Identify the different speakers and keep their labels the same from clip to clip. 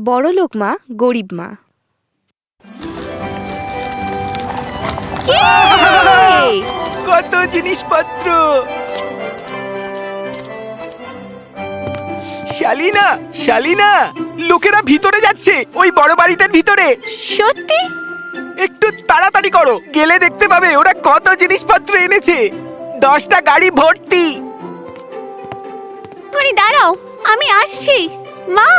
Speaker 1: বড়লোক মা, গরিব মা।
Speaker 2: কত জিনিসপত্র! শালিনা, শালিনা, লোকেরা ভিতরে যাচ্ছে, ওই বড় বাড়িটার ভিতরে।
Speaker 1: সত্যি?
Speaker 2: একটু তাড়াতাড়ি করো, গেলে দেখতে পাবে ওরা কত জিনিসপত্র এনেছে। 10টা গাড়ি ভর্তি।
Speaker 1: তুমি দাঁড়াও, আমি আসছি। মা,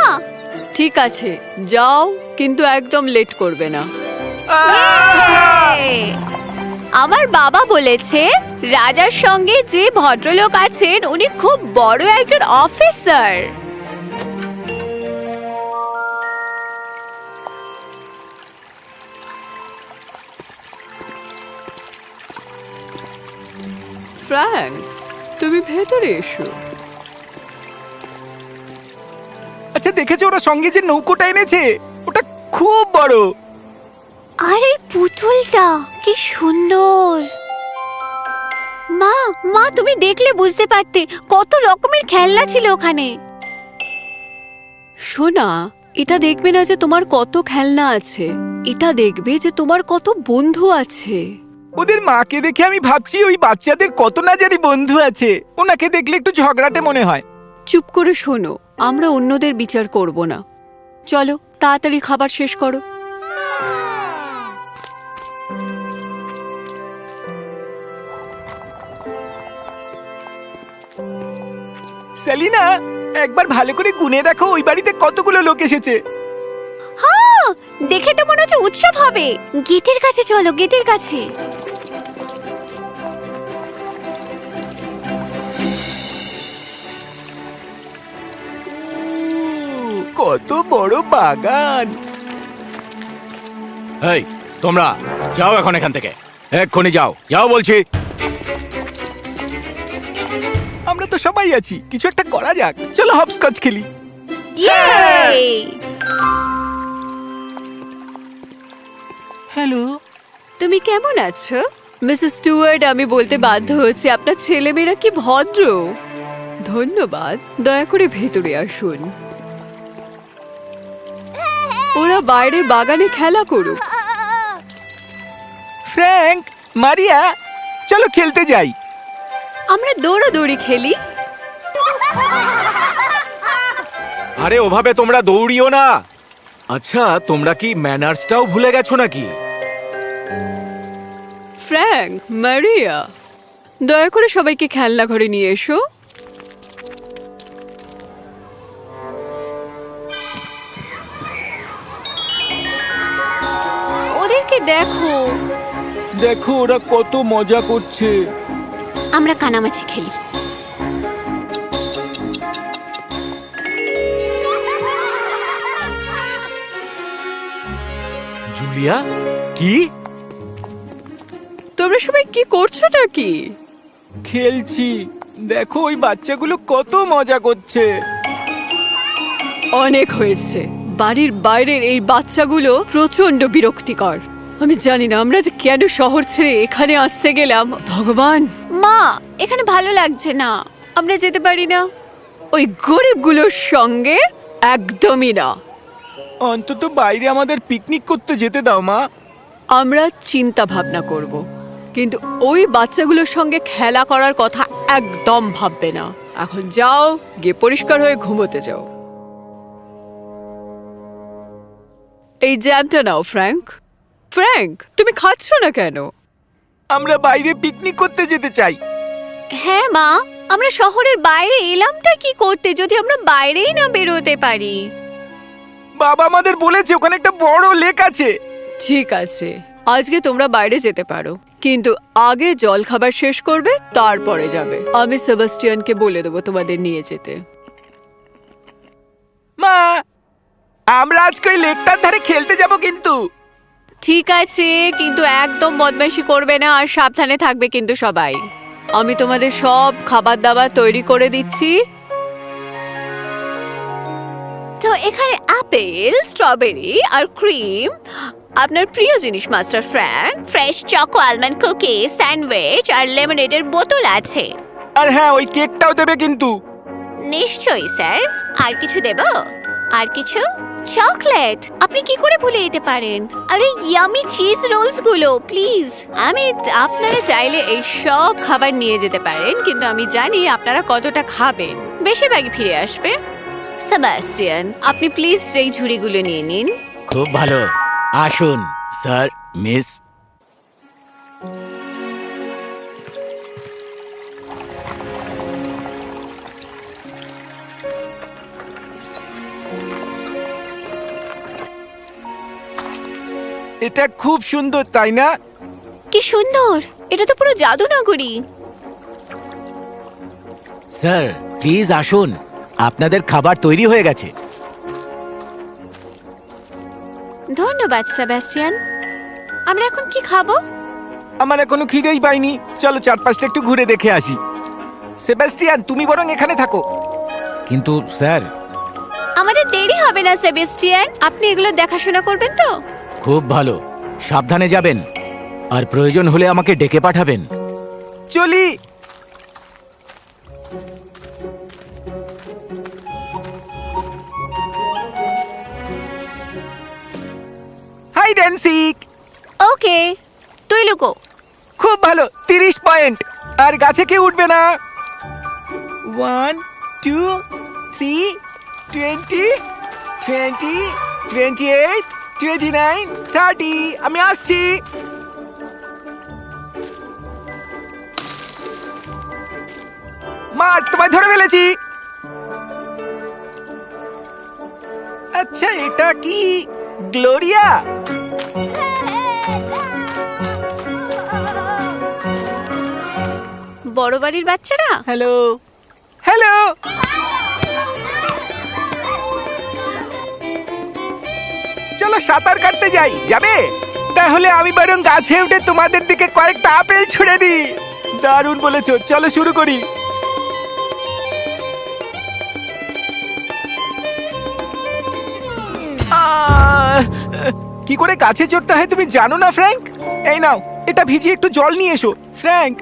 Speaker 3: ঠিক আছে, যাও, কিন্তু একদম লেট করবে না।
Speaker 1: আমার বাবা বলেছে রাজার সঙ্গে যে ভদ্রলোক আছেন উনি খুব বড় একজন অফিসার।
Speaker 3: ফ্র্যাঙ্ক, তুমি ভেতরে এসো।
Speaker 2: আচ্ছা, দেখেছো ওরা সঙ্গে যে নৌকোটা এনেছে? ওটা খুব বড়।
Speaker 1: আরে পুতুলটা কি সুন্দর! মা, মা, তুমি দেখলে বুঝতে পারতে কত রকমের খেলনা ছিল ওখানে।
Speaker 3: সোনা, এটা দেখবে না যে তোমার কত খেলনা আছে, এটা দেখবে যে তোমার কত বন্ধু আছে।
Speaker 2: ওদের মাকে দেখে আমি ভাবছি ওই বাচ্চাদের কত না জানি বন্ধু আছে। ওনাকে দেখলে একটু ঝগড়াটে মনে হয়।
Speaker 3: চুপ করে শোনো, আমরা অন্যদের বিচার করব না। চলো, তাড়াতাড়ি খাবার শেষ করো।
Speaker 2: সেলিনা, একবার ভালো করে গুনে দেখো ওই বাড়িতে কতগুলো লোক এসেছে।
Speaker 1: হ্যাঁ, দেখে তো মনে হচ্ছে উৎসব হবে। গেটের কাছে চলো, গেটের কাছে।
Speaker 2: কত বড় বাগান!
Speaker 4: এই, তোমরা যাও এখন এখান থেকে, এক্ষুনি যাও, যাও বলছি।
Speaker 2: আমরা তো সবাই আছি, কিছু একটা করা যাক। চলো হপস্কচ খেলি। হ্যালো,
Speaker 3: তুমি কেমন আছো মিসেস স্টুয়ার্ট? আমি বলতে বাধ্য হচ্ছি, আপনার ছেলেমেয়েরা কি ভদ্র। ধন্যবাদ, দয়া করে ভেতরে আসুন। ওরা বাইরে বাগানে খেলা করুক।
Speaker 2: ফ্র্যাঙ্ক, মারিয়া, চলো খেলতে যাই।
Speaker 3: আমরা দৌড়াদৌড়ি খেলি।
Speaker 4: আরে ওভাবে তোমরা দৌড়িও না। আচ্ছা, তোমরা কি ম্যানার্সটাও ভুলে গেছো নাকি?
Speaker 3: ফ্র্যাঙ্ক, মারিয়া, দয়া করে সবাইকে খেলনা ঘরে নিয়ে এসো।
Speaker 1: ওদেরকে দেখো।
Speaker 2: দেখো ওরা কত মজা করছে।
Speaker 1: আমরা কানামাছি খেলি।
Speaker 4: জুলিয়া, কি?
Speaker 3: তোমরা সবাই কি করছোটা কি?
Speaker 2: খেলছি। দেখো ওই বাচ্চাগুলো কত মজা করছে।
Speaker 3: অনেক হয়েছে। বাড়ির বাইরের এই বাচ্চাগুলো প্রচন্ড বিরক্তিকর। আমি জানি না আমরা যে কেন শহর ছেড়ে এখানে আসতে গেলাম। ভগবান!
Speaker 1: মা, এখানে ভালো লাগছে না, আমরা যেতে পারি না?
Speaker 3: ওই গরিবগুলোর সঙ্গে একদমই না।
Speaker 2: অন্তত বাইরে আমাদের পিকনিক করতে যেতে দাও মা।
Speaker 3: আমরা চিন্তা ভাবনা করব, কিন্তু ওই বাচ্চাগুলোর সঙ্গে খেলা করার কথা একদম ভাববে না। এখন যাও, গিয়ে পরিষ্কার হয়ে ঘুমোতে যাও। এই জ্যামটা নাও ফ্র্যাঙ্ক। ফ্র্যাঙ্ক, তুমি খাচ্ছ না কেন?
Speaker 2: আমরা বাইরে পিকনিক করতে যেতে চাই।
Speaker 1: হ্যাঁ মা, আমরা শহরের বাইরে এলামটা কি করতে যদি আমরা বাইরেই না বেরোতে পারি?
Speaker 2: বাবা আমাদের বলেছে ওখানে একটা বড় লেক আছে।
Speaker 3: ঠিক আছে, আজকে তোমরা বাইরে যেতে পারো, কিন্তু আগে জল খাবার শেষ করবে, তারপরে যাবে। আমি সেবাস্টিয়ানকে বলে দেবো তোমাদের নিয়ে যেতে।
Speaker 2: মা, আমরা আজকে ওই লেকটার ধারে খেলতে যাব কিন্তু।
Speaker 3: ঠিক আছে, কিন্তু একদম বদমাইশি করবে না আর সাবধানে থাকবে কিন্তু সবাই। আমি তোমাদের সব খাবার দাবার তৈরি করে দিচ্ছি।
Speaker 1: তো এখানে আপেল, স্ট্রবেরি আর ক্রিম, আপনার প্রিয় জিনিস master Frank, fresh choco almond cookie, sandwich আর লেমনেডের বোতল আছে।
Speaker 2: আর হ্যাঁ, ওই কেকটাও দেবে কিন্তু।
Speaker 1: নিশ্চয়ই স্যার। আর কিছু দেব? আর কিছু? চকলেট আপনি কি করে ভুলে যেতে পারেন? আরে ইয়ামি চিজ রোলস গুলো প্লিজ। আপনারা চাইলে এই সব খাবার নিয়ে যেতে পারেন, কিন্তু আমি জানি আপনারা কতটা খাবেন। বেশিরভাগই ফিরে আসবে। সেবাস্টিয়ান, আপনি প্লিজ যেই ঝুড়িগুলো নিয়ে নিন।
Speaker 5: খুব ভালো। আসুন স্যার, মিস।
Speaker 2: এটা খুব সুন্দর, তাই না?
Speaker 1: কি সুন্দর! এটা তো পুরো জাদু নগরী।
Speaker 5: স্যার প্লিজ আসুন, আপনাদের খাবার তৈরি হয়ে গেছে।
Speaker 1: ধন্যবাদ সেবাস্টিয়ান। আমরা এখন কি খাবো?
Speaker 2: আমার এখনো খিদেই পাইনি। চলো চারপাশটা একটু ঘুরে দেখে আসি। সেবাস্টিয়ান, তুমি বরং এখানে থাকো।
Speaker 5: কিন্তু স্যার।
Speaker 1: আমাদের দেরি হবে না সেবাস্টিয়ান, আপনি এগুলো দেখাশোনা করবেন তো?
Speaker 5: খুব ভালো, সাবধানে যাবেন, আর প্রয়োজন হলে আমাকে ডেকে পাঠাবেন।
Speaker 2: চলি। হাই ড্যান্সিক।
Speaker 1: ওকে, তুই লুকো।
Speaker 2: খুব ভালো, 30 পয়েন্ট। আর গাছে কেউ উঠবে না। 1 2 3 20 20 28 29 30। আমি আসছি। মার, তোমায় ধরে ফেলেছি। আচ্ছা, এটা কি গ্লোরিয়া?
Speaker 1: বড় বাড়ির বাচ্চারা,
Speaker 2: হ্যালো হ্যালো। চলো সাঁতার কাটতে যাই, যাবে? তাহলে আমি বরং গাছে উঠে তোমাদের দিকে কয়েকটা আপেল ছুঁড়ে দিই। দারুণ বলেছো, চলো শুরু করি। কি করে গাছে চড়তে হয় তুমি জানো না ফ্র্যাঙ্ক? এই নাও, এটা ভিজিয়ে একটু জল নিয়ে এসো। ফ্র্যাঙ্ক,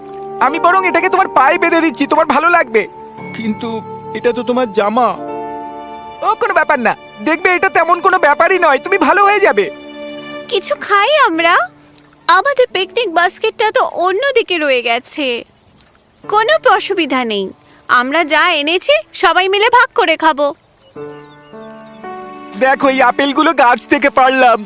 Speaker 2: আমি বরং এটাকে তোমার পায়ে বেঁধে দিচ্ছি, তোমার ভালো লাগবে। কিন্তু এটা তো তোমার জামা। ও কোনো ব্যাপার না, দেখবে এটা তেমন কোনো ব্যাপারই নয়, তুমি ভালো হয়ে যাবে।
Speaker 1: কিছু খাই আমরা? আমাদের পিকনিক বাস্কেটটা তো অন্যদিকে রয়ে গেছে। কোনো অসুবিধা নেই, আমরা যা এনেছি সবাই মিলে ভাগ করে খাবো।
Speaker 2: দেখো, এই আপেলগুলো গাছ থেকে পারলাম।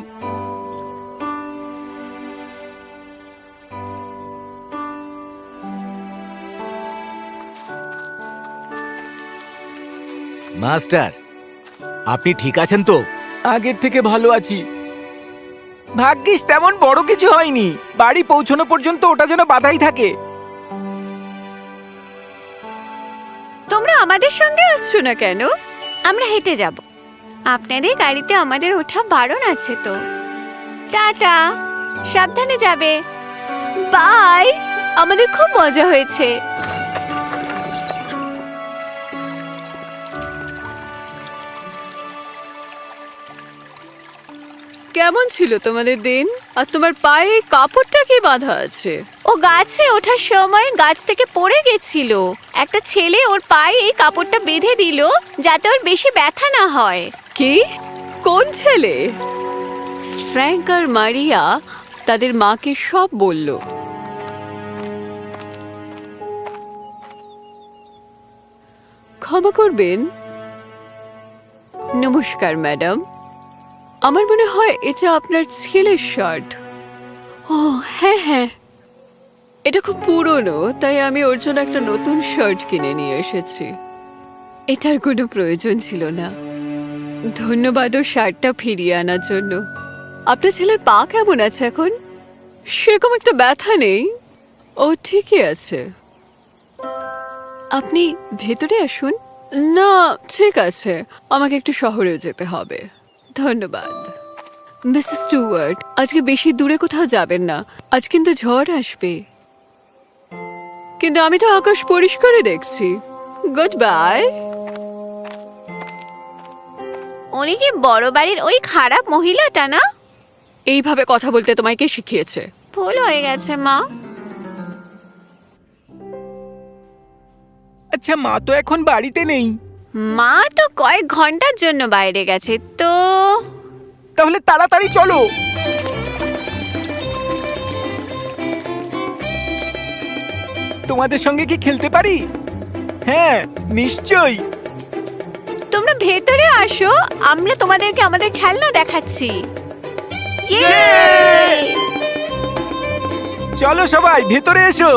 Speaker 5: মাস্টার, আপনি ঠিক আছেন তো?
Speaker 2: আগের থেকে ভালো আছি। ভাগ্যিস তেমন বড় কিছু হয়নি। বাড়ি পৌঁছানো পর্যন্ত ওটা যেন বাধাই থাকে।
Speaker 1: তোমরা আমাদের সঙ্গে আসছো না কেন? আমরা হেঁটে যাব। আপনাদের গাড়িতে আমাদের ওঠা বারণ আছে তো। টাটা, সাবধানে যাবে। বাই। আমাদের খুব মজা হয়েছে।
Speaker 3: কেমন ছিল তোমাদের দিন? আর তোমার পায়ে কাপড়টা কি বাঁধা আছে?
Speaker 1: ও গাছে ওঠার সময় গাছ থেকে পড়ে গেছিল। একটা ছেলে ওর পায়ে এই কাপড়টা বেঁধে দিল যাতে ওর বেশি ব্যথা না হয়।
Speaker 3: কি? কোন ছেলে? ফ্র্যাঙ্ক আর মারিয়া তাদের মাকে সব বলল। ক্ষমা করবেন। নমস্কার ম্যাডাম, আমার মনে হয় এটা আপনার ছেলের শার্ট। ও হ্যাঁ হ্যাঁ, এটা খুব পুরনো, তাই আমি ওর জন্য একটা নতুন শার্ট কিনে নিয়ে এসেছি। এটার কোনো প্রয়োজন ছিল না। ধন্যবাদ ও শার্টটা ফিরিয়ে আনার জন্য। আপনার ছেলের পা কেমন আছে এখন? সেরকম একটা ব্যথা নেই, ও ঠিকই আছে। আপনি ভেতরে আসুন। না ঠিক আছে, আমাকে একটু শহরে যেতে হবে। ধন্যবাদ। মিসেস স্টুয়ার্ট, আজকে বেশি দূরে কোথাও যাবেন না, আজ কিন্তু ঝড় আসবে। কিন্তু আমি তো আকাশ পরিষ্কারই দেখছি। Good bye.
Speaker 1: উনি কি বড় বাড়ির ওই খারাপ মহিলাটা না?
Speaker 3: এইভাবে কথা বলতে তোমায় কে শিখিয়েছে?
Speaker 1: ভুল হয়ে গেছে মা।
Speaker 2: আচ্ছা, মা তো এখন বাড়িতে নেই।
Speaker 1: মা তো কয়েক ঘন্টার জন্য বাইরে গেছে তো।
Speaker 2: তাহলে তাড়াতাড়ি চলো। তোমাদের সঙ্গে কি খেলতে পারি? হ্যাঁ, নিশ্চয়ই।
Speaker 1: তোমরা ভেতরে আসো, আমরা তোমাদেরকে আমাদের খেলনা দেখাচ্ছি।
Speaker 2: চলো সবাই ভেতরে এসো।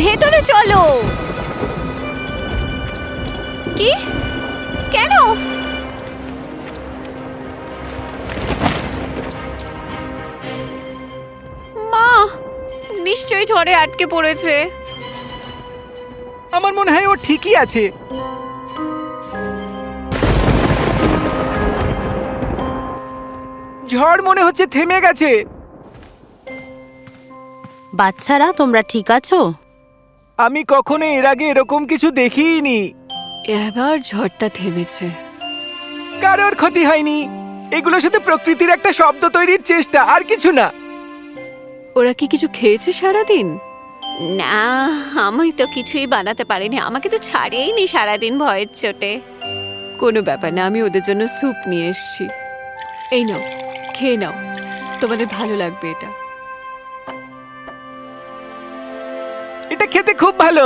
Speaker 1: ভেতরে চলো। কি? কেন? মা নিশ্চয়ই ঝড়ে আটকে পড়েছে।
Speaker 2: আমার মনে হয় ও ঠিকই আছে। ঝড় মনে হচ্ছে থেমে গেছে।
Speaker 6: বাচ্চারা তোমরা ঠিক আছো?
Speaker 2: আমি কখনো এর আগে এরকম কিছু দেখিনি।
Speaker 3: এবার ঝড়টা থেমেছে।
Speaker 2: কারোর ক্ষতি হয়নি। এগুলো শুধু প্রকৃতির একটা শব্দ তৈরির চেষ্টা, আর কিছু না।
Speaker 3: ওরা কি কিছু খেয়েছে সারাদিন?
Speaker 1: না, আমি তো কিছুই বানাতে পারিনি, আমাকে তো ছাড়েইনি সারাদিন ভয়ের চোটে।
Speaker 3: কোনো ব্যাপার না, আমি ওদের জন্য স্যুপ নিয়ে এসেছি। এই নাও, খেয়ে নাও, তোমাদের ভালো লাগবে এটা।
Speaker 2: এটা খেতে খুব ভালো।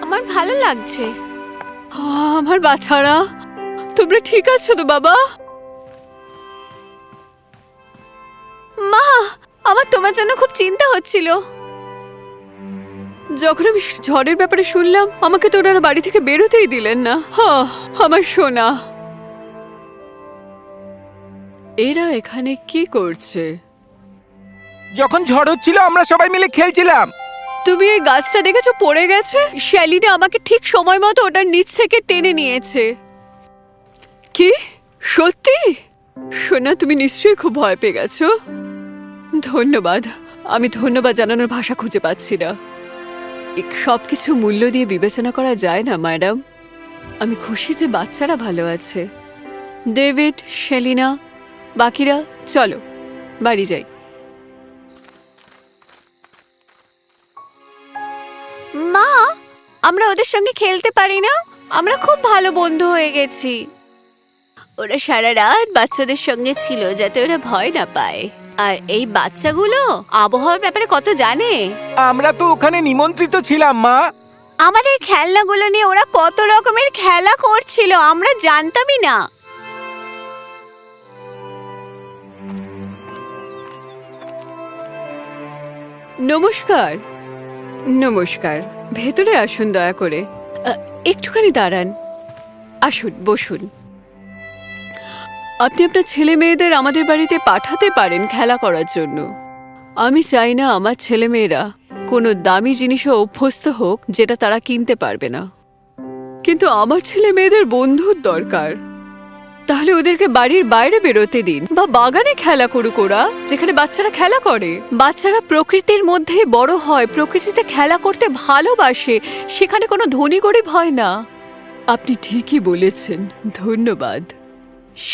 Speaker 1: আমার ভালো লাগছে।
Speaker 3: আমার বাচ্চারা, তোমরা ঠিক আছো তো বাবা?
Speaker 1: মা, আমার তোমার জন্য খুব চিন্তা হচ্ছিল।
Speaker 3: যখন আমি ঝড়ের ব্যাপারে শুনলাম, আমাকে তো ওনারা বাড়ি থেকে বেরোতেই দিলেন না। আমার সোনা। এরা এখানে কি করছে?
Speaker 2: যখন ঝড় হচ্ছিল আমরা সবাই মিলে খেলছিলাম।
Speaker 3: তুমি এই গাছটা দেখেছো পড়ে গেছে? শ্যালিনা আমাকে ঠিক সময় মতো ওটার নিচ থেকে টেনে নিয়েছে। কি সত্যি? সোনা, তুমি নিশ্চয়ই খুব ভয় পেয়ে গেছো। ধন্যবাদ। আমি ধন্যবাদ জানানোর ভাষা খুঁজে পাচ্ছি না। সবকিছু মূল্য দিয়ে বিবেচনা করা যায় না ম্যাডাম। আমি খুশি যে বাচ্চারা ভালো আছে। ডেভিড, শ্যালিনা, বাকিরা চলো বাড়ি যাই।
Speaker 1: মা, আমরা ওদের সঙ্গে খেলতে পারি না? আমরা খুব ভালো বন্ধু হয়ে গেছি। ওরা সারা রাত বাচ্চাদের সঙ্গে ছিল যাতে ওরা ভয় না পায়। আর এই বাচ্চাগুলো আবহাওয়ার ব্যাপারে কত জানে।
Speaker 2: আমরা তো ওখানে নিমন্ত্রিত ছিলাম মা।
Speaker 1: আমাদের খেলনাগুলো নিয়ে ওরা কত রকমের খেলা করছিল, আমরা জানতামই না।
Speaker 3: নমস্কার। নমস্কার, ভেতরে আসুন দয়া করে। একটুখানি দাঁড়ান। আসুন, বসুন। আপনি আপনার ছেলে মেয়েদের আমাদের বাড়িতে পাঠাতে পারেন খেলা করার জন্য। আমি চাই না আমার ছেলে মেয়েরা কোনো দামি জিনিসে অভ্যস্ত হোক যেটা তারা কিনতে পারবে না। কিন্তু আমার ছেলে মেয়েদের বন্ধুর দরকার। তাহলে ওদেরকে বাড়ির বাইরে বেরোতে দিন, বা বাগানে খেলা করুক ওরা, যেখানে বাচ্চারা খেলা করে। বাচ্চারা প্রকৃতির মধ্যে বড় হয়, প্রকৃতিতে খেলা করতে ভালোবাসে, সেখানে কোনো ধনী গরিব হয় না। আপনি ঠিকই বলেছেন, ধন্যবাদ।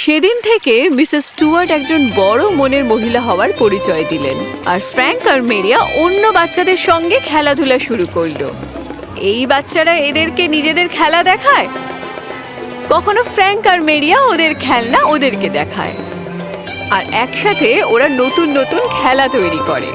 Speaker 3: সেদিন থেকে মিসেস স্টুয়ার্ট একজন বড় মনের মহিলা হওয়ার পরিচয় দিলেন, আর ফ্র্যাঙ্ক আর মেরিয়া অন্য বাচ্চাদের সঙ্গে খেলাধুলা শুরু করলো। এই বাচ্চারা এদেরকে নিজেদের খেলা দেখায়, কখনো ফ্র্যাঙ্ক আর মেরিয়া ওদের খেলনা ওদেরকে দেখায়, আর একসাথে ওরা নতুন নতুন খেলা তৈরি করে।